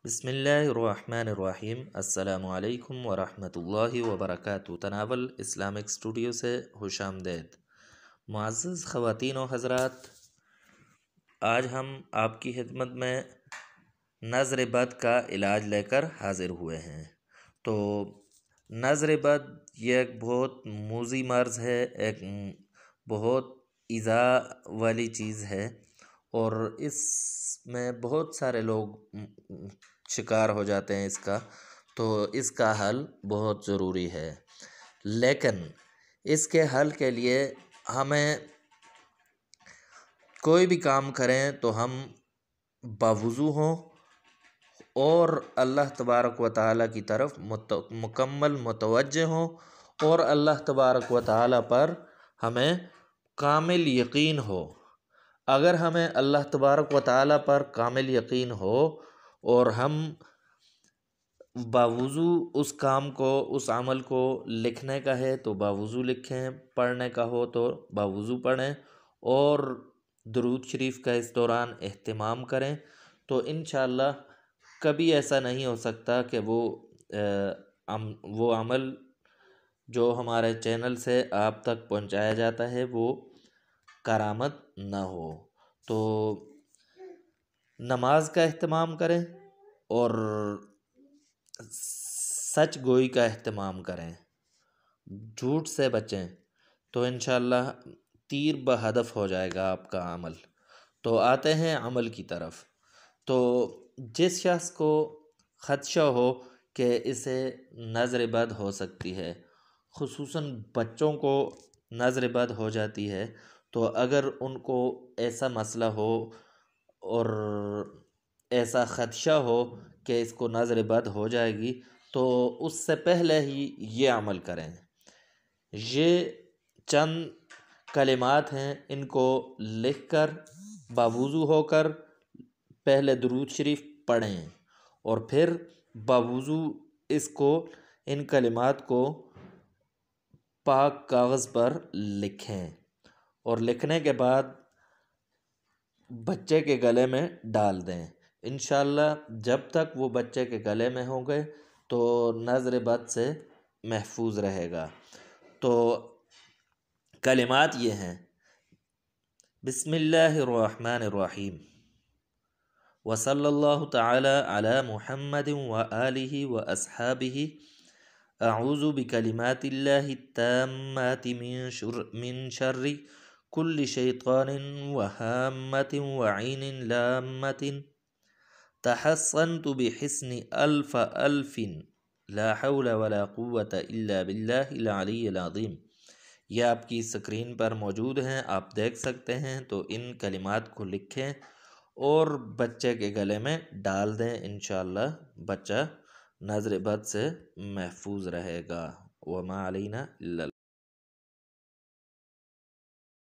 بسم اللہ الرحمن الرحیم۔ السلام علیکم ورحمۃ اللہ وبرکاتہ۔ تناول اسلامک اسٹوڈیو سے خوش آمدید۔ معزز خواتین و حضرات، آج ہم آپ کی خدمت میں نظر بد کا علاج لے کر حاضر ہوئے ہیں۔ تو نظر بد یہ ایک بہت موذی مرض ہے، ایک بہت ایذا والی چیز ہے، اور اس میں بہت سارے لوگ شکار ہو جاتے ہیں اس کا، تو اس کا حل بہت ضروری ہے۔ لیکن اس کے حل کے لیے ہمیں کوئی بھی کام کریں تو ہم باوضو ہوں اور اللہ تبارک و تعالیٰ کی طرف مکمل متوجہ ہوں، اور اللہ تبارک و تعالیٰ پر ہمیں کامل یقین ہو۔ اگر ہمیں اللہ تبارک و تعالیٰ پر کامل یقین ہو اور ہم باوضو اس کام کو، اس عمل کو لکھنے کا ہے تو باوضو لکھیں، پڑھنے کا ہو تو باوضو پڑھیں، اور درود شریف کا اس دوران اہتمام کریں، تو انشاءاللہ کبھی ایسا نہیں ہو سکتا کہ وہ عمل جو ہمارے چینل سے آپ تک پہنچایا جاتا ہے وہ کارآمد نہ ہو۔ تو نماز کا اہتمام کریں اور سچ گوئی کا اہتمام کریں، جھوٹ سے بچیں، تو انشاءاللہ تیر بہدف ہو جائے گا آپ کا عمل۔ تو آتے ہیں عمل کی طرف۔ تو جس شخص کو خدشہ ہو کہ اسے نظر بد ہو سکتی ہے، خصوصاً بچوں کو نظر بد ہو جاتی ہے، تو اگر ان کو ایسا مسئلہ ہو اور ایسا خدشہ ہو کہ اس کو نظر بد ہو جائے گی، تو اس سے پہلے ہی یہ عمل کریں۔ یہ چند کلمات ہیں، ان کو لکھ کر باوضو ہو کر پہلے درود شریف پڑھیں، اور پھر باوضو ان کلمات کو پاک کاغذ پر لکھیں، اور لکھنے کے بعد بچے کے گلے میں ڈال دیں۔ انشاءاللہ جب تک وہ بچے کے گلے میں ہوں گے تو نظر بد سے محفوظ رہے گا۔ تو کلمات یہ ہیں: بسم اللہ الرحمن الرحیم، وصلی اللہ تعالی علی محمد وآلہ واصحابہ، اعوذ بکلمات اللہ التامات من شر کل شیطان وہامۃ وعین لامۃ، تحصنت بحسن الف الف لا حول ولا قوة الا باللہ العلی العظیم۔ یہ آپ کی سکرین پر موجود ہیں، آپ دیکھ سکتے ہیں۔ تو ان کلمات کو لکھیں اور بچے کے گلے میں ڈال دیں، انشاءاللہ بچہ نظر بد سے محفوظ رہے گا۔ وما علینا الا